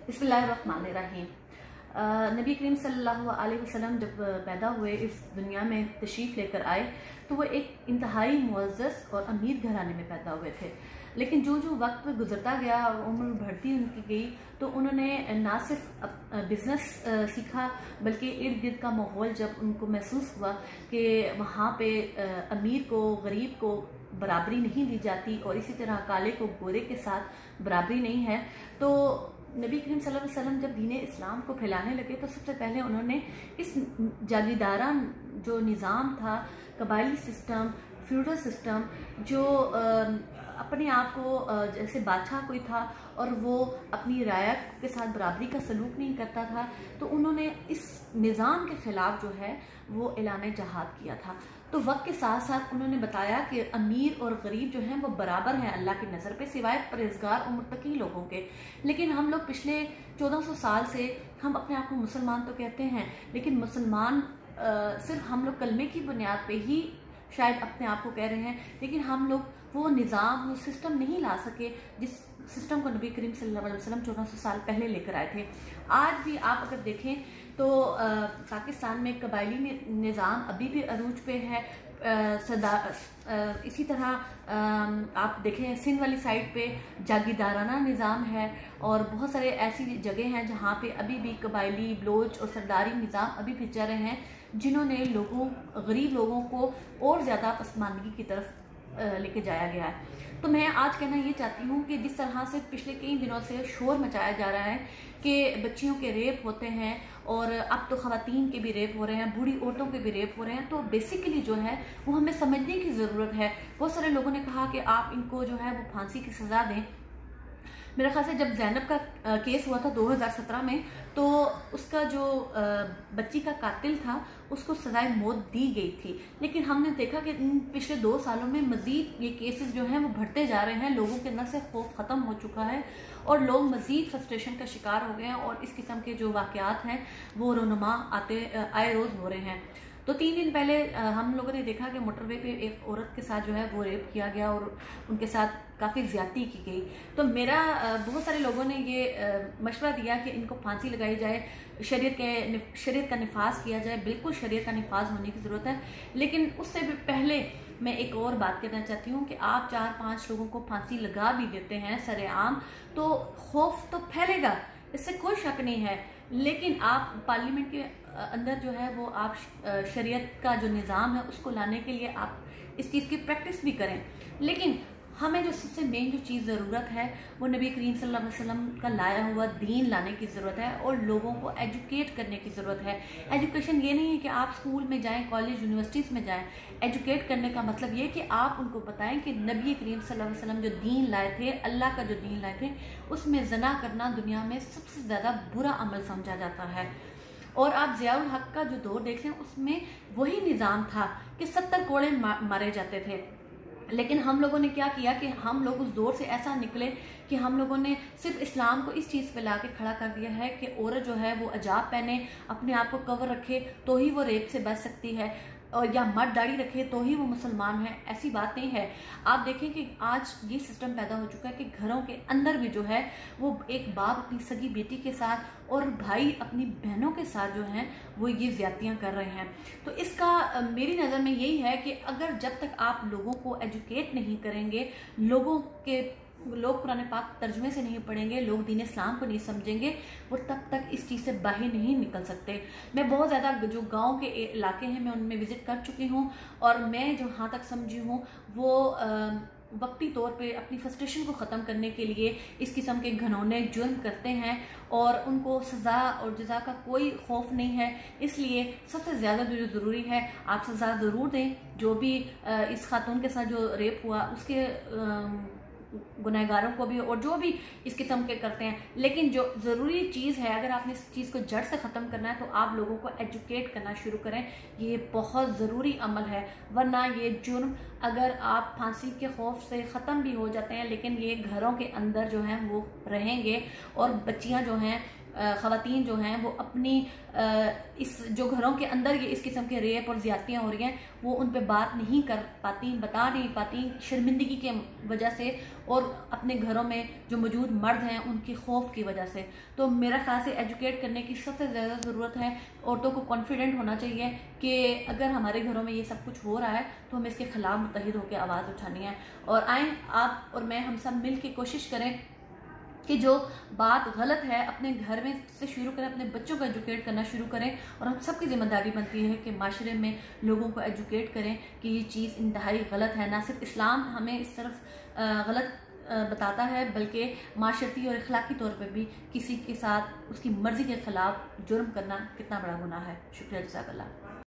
बिस्मिल्लाहिर्रहमानिर्रहीम। नबी करीम सल्लल्लाहु अलैहि वसल्लम जब पैदा हुए, इस दुनिया में तशरीफ़ लेकर आए, तो वो एक इंतहाई मुअज़्ज़ज़ और अमीर घराने में पैदा हुए थे। लेकिन जो जो वक्त गुजरता गया और उम्र बढ़ती उनकी गई, तो उन्होंने ना सिर्फ बिज़नेस सीखा, बल्कि इर्द गिर्द का माहौल जब उनको महसूस हुआ कि वहाँ पे अमीर को गरीब को बराबरी नहीं दी जाती और इसी तरह काले को गोरे के साथ बराबरी नहीं है, तो नबी करीम सल्लल्लाहु अलैहि वसल्लम जब दीन इस्लाम को फैलाने लगे तो सबसे पहले उन्होंने इस जागीरदारा जो निज़ाम था, कबायली सिस्टम, फ्यूडल सिस्टम, जो अपने आप को जैसे बादशाह कोई था और वो अपनी रायत के साथ बराबरी का सलूक नहीं करता था, तो उन्होंने इस निज़ाम के ख़िलाफ़ जो है वो ऐलान जहाद किया था। तो वक्त के साथ साथ उन्होंने बताया कि अमीर और गरीब जो हैं वो बराबर हैं अल्लाह की नज़र पे, सिवाय परहेज़गार और मुत्तकी लोगों के। लेकिन हम लोग पिछले 1400 साल से हम अपने आप को मुसलमान तो कहते हैं, लेकिन मुसलमान सिर्फ हम लोग कलमे की बुनियाद पे ही शायद अपने आप को कह रहे हैं, लेकिन हम लोग वो निज़ाम, वो सिस्टम नहीं ला सके जिस सिस्टम को नबी करीम सल्लल्लाहु अलैहि वसल्लम 1400 साल पहले लेकर आए थे। आज भी आप अगर देखें तो पाकिस्तान में कबायली निज़ाम अभी भी अरूज पे है। इसी तरह आप देखें सिंध वाली साइड पे जागीरदाराना निज़ाम है और बहुत सारे ऐसी जगह हैं जहाँ पे अभी भी कबायली, बलोच और सरदारी निज़ाम अभी भी चल रहे हैं, जिन्होंने गरीब लोगों को और ज़्यादा पसमानदगी की तरफ लेके जाया गया है। तो मैं आज कहना ये चाहती हूँ कि जिस तरह से पिछले कई दिनों से शोर मचाया जा रहा है कि बच्चियों के रेप होते हैं और अब तो ख़वातीन के भी रेप हो रहे हैं, बूढ़ी औरतों के भी रेप हो रहे हैं, तो बेसिकली जो है वो हमें समझने की ज़रूरत है। बहुत सारे लोगों ने कहा कि आप इनको जो है वो फांसी की सज़ा दें। मेरे ख्याल से जब ज़ैनब का केस हुआ था 2017 में, तो उसका जो बच्ची का कातिल था उसको सजाए मौत दी गई थी। लेकिन हमने देखा कि पिछले 2 सालों में मज़ीद ये केसेस जो हैं वो बढ़ते जा रहे हैं, लोगों के अंदर से खौफ ख़त्म हो चुका है और लोग मज़ीद फ्रस्ट्रेशन का शिकार हो गए हैं और इस किस्म के जो वाक़यात हैं वो रोनुमा आए रोज़ हो रहे हैं। तो 3 दिन पहले हम लोगों ने देखा कि मोटरवे पे एक औरत के साथ जो है वो रेप किया गया और उनके साथ काफ़ी ज़्यादती की गई। तो मेरा बहुत सारे लोगों ने ये मशवरा दिया कि इनको फांसी लगाई जाए, शरीयत का निफाज किया जाए। बिल्कुल शरीयत का निफाज होने की ज़रूरत है, लेकिन उससे भी पहले मैं एक और बात कहना चाहती हूँ कि आप 4-5 लोगों को फांसी लगा भी देते हैं सरेआम, तो खौफ तो फैलेगा, इससे कोई शक नहीं है। लेकिन आप पार्लियामेंट के अंदर जो है वो आप शरीयत का जो निज़ाम है उसको लाने के लिए आप इस चीज़ की प्रैक्टिस भी करें। लेकिन हमें जो सबसे मेन जो चीज़ ज़रूरत है वो नबी करीम सल्लल्लाहु अलैहि वसल्लम का लाया हुआ दीन लाने की ज़रूरत है और लोगों को एजुकेट करने की ज़रूरत है। एजुकेशन ये नहीं है कि आप स्कूल में जाएं, कॉलेज यूनिवर्सिटीज़ में जाएं। एजुकेट करने का मतलब ये कि आप उनको बताएं कि नबी करीम सल्लल्लाहु अलैहि वसल्लम जो दीन लाए थे, अल्लाह का जो दीन लाए थे, उसमें ज़ना करना दुनिया में सबसे ज़्यादा बुरा अमल समझा जाता है। और आप ज़ियाउल हक का जो दौर देख लें, उसमें वही निज़ाम था कि 70 कोड़े मारे जाते थे। लेकिन हम लोगों ने क्या किया कि हम लोग उस दौर से ऐसा निकले कि हम लोगों ने सिर्फ इस्लाम को इस चीज़ पे ला के खड़ा कर दिया है कि औरत जो है वो हिजाब पहने, अपने आप को कवर रखे तो ही वो रेप से बच सकती है, और या मर्द दाढ़ी रखे तो ही वो मुसलमान है। ऐसी बात नहीं है। आप देखें कि आज ये सिस्टम पैदा हो चुका है कि घरों के अंदर भी जो है वो एक बाप अपनी सगी बेटी के साथ और भाई अपनी बहनों के साथ जो हैं वो ये ज़्यादतियाँ कर रहे हैं। तो इसका मेरी नज़र में यही है कि अगर जब तक आप लोगों को एजुकेट नहीं करेंगे, लोग कुरान पाक तर्जुमे से नहीं पढ़ेंगे, लोग दीन इस्लाम को नहीं समझेंगे, वो तब तक इस चीज़ से बाहर नहीं निकल सकते। मैं बहुत ज़्यादा जो गांव के इलाके हैं मैं उनमें विज़िट कर चुकी हूँ और मैं जो यहाँ तक समझी हूँ वो वक्ती तौर पे अपनी फ्रस्ट्रेशन को ख़त्म करने के लिए इस किस्म के घनौने जुर्म करते हैं और उनको सज़ा और जज़ा का कोई खौफ नहीं है। इसलिए सबसे ज़्यादा जो ज़रूरी है आप सज़ा ज़रूर दें। जो भी इस खातून के साथ जो रेप हुआ उसके गुनहगारों को भी और जो भी इस किस्म के करते हैं, लेकिन जो ज़रूरी चीज़ है, अगर आपने इस चीज़ को जड़ से ख़त्म करना है तो आप लोगों को एजुकेट करना शुरू करें। ये बहुत ज़रूरी अमल है, वरना ये जुर्म अगर आप फांसी के खौफ से ख़त्म भी हो जाते हैं, लेकिन ये घरों के अंदर जो हैं वो रहेंगे और बच्चियां जो हैं ख़वातीन जो हैं वो अपनी इस जो घरों के अंदर ये इस किस्म के रेप और ज़्यादतियाँ हो रही हैं वो उन पे बात नहीं कर पाती, बता नहीं पाती, शर्मिंदगी के वजह से और अपने घरों में जो मौजूद मर्द हैं उनके खौफ की वजह से। तो मेरा ख्याल से एजुकेट करने की सबसे ज़्यादा ज़रूरत है। औरतों को कॉन्फिडेंट होना चाहिए कि अगर हमारे घरों में ये सब कुछ हो रहा है तो हमें इसके खिलाफ मुत्तहिद होकर आवाज़ उठानी है। और आए आप और मैं, हम सब मिल के कोशिश करें कि जो बात गलत है अपने घर में से शुरू करें, अपने बच्चों को एजुकेट करना शुरू करें। और हम सबकी जिम्मेदारी बनती है कि माशरे में लोगों को एजुकेट करें कि ये चीज़ इंतहाई गलत है। ना सिर्फ इस्लाम हमें इस तरफ गलत बताता है बल्कि माशरती और अखलाकी तौर पर भी किसी के साथ उसकी मर्ज़ी के ख़िलाफ़ जुर्म करना कितना बड़ा गुनाह है। शुक्रिया, जज़ाकल्लाह।